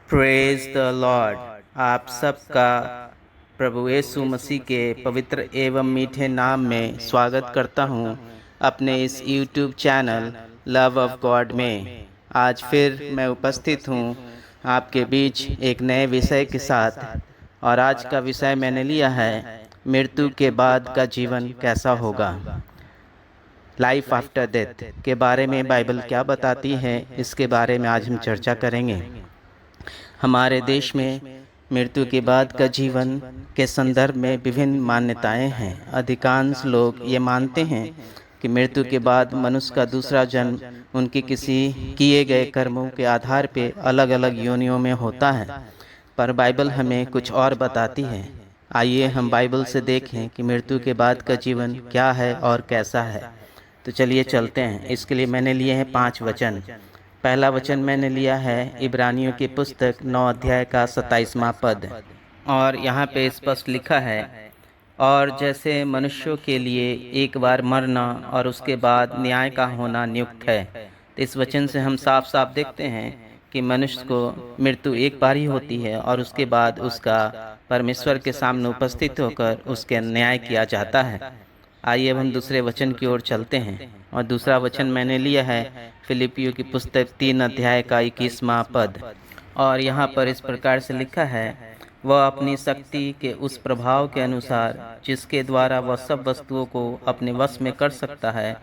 Praise the Lord. आप सबका प्रभु यीशु मसीह के पवित्र एवं मीठे नाम में स्वागत करता हूं अपने इस YouTube channel love of God में। आज फिर मैं उपस्थित हूं आपके बीच एक नए विषय के साथ, और आज का विषय मैंने लिया है मृत्यु के बाद का जीवन कैसा होगा। लाइफ आफ्टर डेथ के बारे में बाइबल क्या बताती है, इसके बारे में आज हम चर्चा करेंगे। हमारे देश में मृत्यु के बाद का जीवन के संदर्भ में विभिन्न मान्यताएं हैं। अधिकांश लोग ये मानते हैं कि मृत्यु के बाद मनुष्य का दूसरा जन्म उनके किसी किए गए कर्मों के आधार पर अलग अलग योनियों में होता है, पर बाइबल हमें कुछ और बताती है। आइए हम बाइबल से देखें कि मृत्यु के बाद का जीवन क्या है और कैसा है। तो चलिए चलते हैं। इसके लिए मैंने लिए हैं 5 वचन। पहला वचन मैंने लिया है इब्रानियों की पुस्तक 9 अध्याय का 27वां पद, और यहाँ पे स्पष्ट लिखा है, और जैसे मनुष्यों के लिए एक बार मरना और उसके बाद न्याय का होना नियुक्त है। तो इस वचन से हम साफ साफ देखते हैं कि मनुष्य को मृत्यु एक बार ही होती है और उसके बाद उसका परमेश्वर के सामने उपस्थित होकर उसके न्याय किया जाता है। आइए अब हम दूसरे वचन की ओर चलते हैं, और दूसरा वचन मैंने लिया है फिलिपियों की पुस्तक 3 अध्याय का 21वां पद, और यहाँ पर इस प्रकार से लिखा है, वह अपनी शक्ति के उस प्रभाव के अनुसार जिसके द्वारा वह सब वस्तुओं को अपने वश में कर सकता है,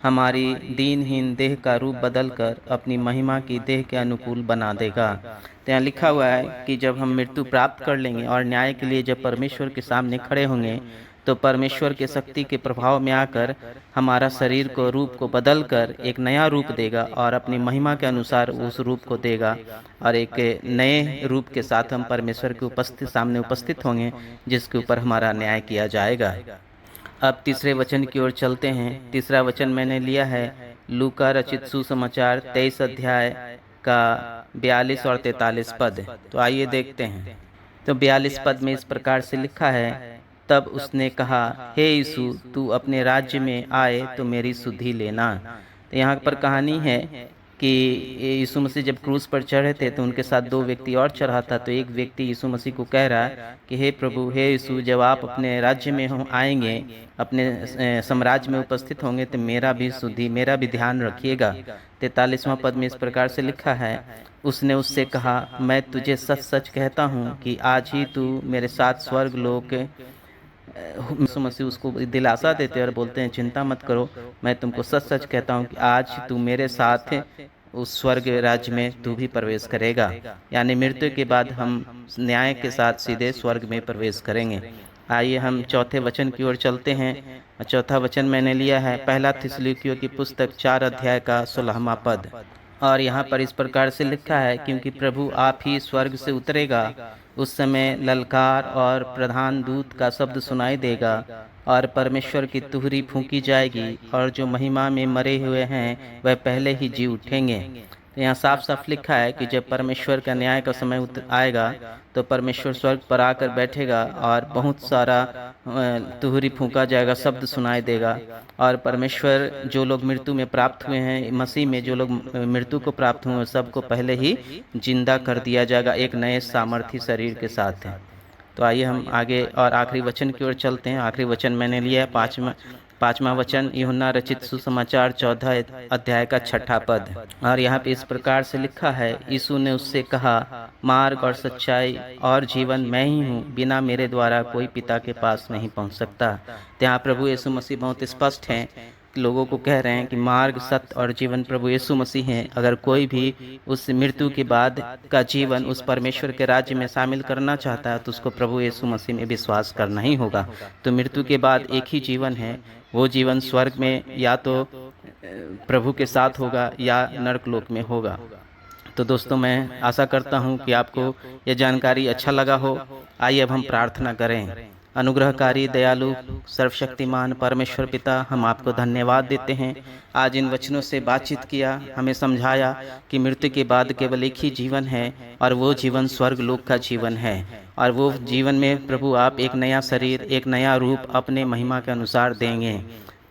हमारी दीनहीन देह का रूप बदलकर अपनी महिमा की देह के अनुकूल बना देगा। तो यहाँ लिखा हुआ है कि जब हम मृत्यु प्राप्त कर लेंगे और न्याय के लिए जब परमेश्वर के सामने खड़े होंगे, तो परमेश्वर के शक्ति के प्रभाव में आकर हमारा शरीर को रूप को बदलकर एक नया रूप देगा और अपनी महिमा के अनुसार उस रूप को देगा, और एक नए रूप के साथ हम परमेश्वर के सामने उपस्थित होंगे, जिसके ऊपर हमारा न्याय किया जाएगा। अब तीसरे वचन की ओर चलते हैं। तीसरा वचन मैंने लिया है लूका रचित सुसमाचार 23 अध्याय का 42 और 43 पद। तो आइए देखते हैं। तो 42 पद में इस प्रकार से लिखा है, तब उसने कहा, हे यीशु, तू अपने राज्य में आए तो मेरी सुधि लेना। तो यहाँ पर कहानी है कि यीशु मसीह जब क्रूस पर चढ़े थे तो उनके साथ 2 व्यक्ति और चढ़ा था। तो एक व्यक्ति यीशु मसीह को कह रहा है कि हे प्रभु, हे यीशु, जब आप अपने राज्य में आएंगे, अपने साम्राज्य में उपस्थित होंगे, तो मेरा भी ध्यान रखिएगा। 43वां पद में इस प्रकार से लिखा है, उसने उससे कहा, मैं तुझे सच सच कहता हूँ कि आज ही तू मेरे साथ स्वर्ग लोक। यीशु मसीह उसको दिलासा देते और बोलते हैं, चिंता मत करो, मैं तुमको सच सच कहता हूँ कि आज तू मेरे साथ उस स्वर्ग राज्य में तू भी प्रवेश करेगा। यानी मृत्यु के बाद हम न्याय के साथ सीधे स्वर्ग में प्रवेश करेंगे। आइए हम चौथे वचन की ओर चलते हैं। चौथा वचन मैंने लिया है पहला थिस्सलुनीकियों की पुस्तक 4 अध्याय का 16वां पद, और यहाँ पर इस प्रकार से लिखा है, क्योंकि प्रभु आप ही स्वर्ग से उतरेगा, उस समय ललकार और प्रधान दूत का शब्द सुनाई देगा, और परमेश्वर की तुहरी फूंकी जाएगी, और जो महिमा में मरे हुए हैं वह पहले ही जी उठेंगे। तो यहाँ साफ साफ लिखा है कि जब परमेश्वर का न्याय का समय आएगा, तो परमेश्वर स्वर्ग पर आकर बैठेगा और बहुत सारा तुहरी फूंका जाएगा, शब्द सुनाई देगा, और परमेश्वर जो लोग मृत्यु में प्राप्त हुए हैं, मसीह में जो लोग मृत्यु को प्राप्त हुए हैं, सबको पहले ही जिंदा कर दिया जाएगा एक नए सामर्थी शरीर के साथ है। तो आइए हम आगे और आखिरी वचन की ओर चलते हैं। आखिरी वचन मैंने लिया है पाँचवा वचन यूहन्ना रचित सुसमाचार 14 अध्याय का 6वां पद, और यहाँ पे इस प्रकार से लिखा है, यीशु ने उससे कहा, मार्ग और सच्चाई और जीवन मैं ही हूँ, बिना मेरे द्वारा कोई पिता के पास नहीं पहुँच सकता। तो यहाँ प्रभु यीशु मसीह बहुत स्पष्ट हैं, लोगों को कह रहे हैं कि मार्ग, सत्य और जीवन प्रभु यीशु मसीह हैं। अगर कोई भी उस मृत्यु के बाद का जीवन उस परमेश्वर के राज्य में शामिल करना चाहता है, तो उसको प्रभु यीशु मसीह में विश्वास करना ही होगा। तो मृत्यु के बाद एक ही जीवन है, वो जीवन स्वर्ग में या तो प्रभु के साथ होगा या नरक लोक में होगा। तो दोस्तों, मैं आशा करता हूँ कि आपको यह जानकारी अच्छा लगा हो। आइए अब हम प्रार्थना करें। अनुग्रहकारी, दयालु, सर्वशक्तिमान परमेश्वर पिता, हम आपको धन्यवाद देते हैं। आज इन वचनों से बातचीत किया, हमें समझाया कि मृत्यु के बाद केवल एक ही जीवन है, और वो जीवन स्वर्ग लोक का जीवन है, और वो जीवन में प्रभु आप एक नया शरीर, एक नया रूप अपने महिमा के अनुसार देंगे।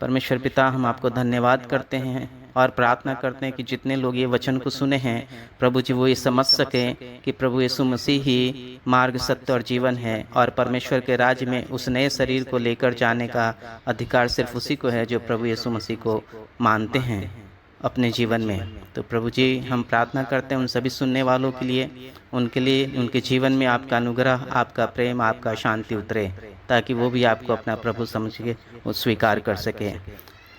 परमेश्वर पिता, हम आपको धन्यवाद करते हैं और प्रार्थना करते हैं कि जितने लोग ये वचन को सुने हैं प्रभु जी, वो ये समझ सकें कि प्रभु यीशु मसीह ही मार्ग, सत्य और जीवन है, और परमेश्वर के राज्य में उस नए शरीर को लेकर जाने का अधिकार सिर्फ उसी को है जो प्रभु यीशु मसीह को मानते हैं अपने जीवन में। तो प्रभु जी, हम प्रार्थना करते हैं उन सभी सुनने वालों के लिए, उनके जीवन में आपका अनुग्रह, आपका प्रेम, आपका शांति उतरे, ताकि वो भी आपको अपना प्रभु समझ के वो स्वीकार कर सके।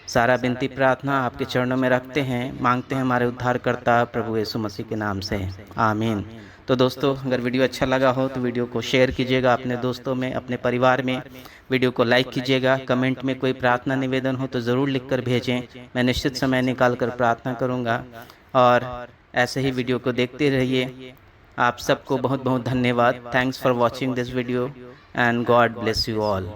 सारा विनती प्रार्थना आपके चरणों में रखते हैं, मांगते हैं हमारे उद्धारकर्ता प्रभु यीशु मसीह के नाम से, आमीन। तो दोस्तों, अगर वीडियो अच्छा लगा हो तो वीडियो को शेयर कीजिएगा अपने दोस्तों में, अपने परिवार में। वीडियो को लाइक कीजिएगा। कमेंट में कोई प्रार्थना निवेदन हो तो ज़रूर लिखकर भेजें, मैं निश्चित समय निकाल कर प्रार्थना करूँगा। और ऐसे ही वीडियो को देखते रहिए। आप सबको बहुत बहुत धन्यवाद। Thanks for watching this video and God bless you all.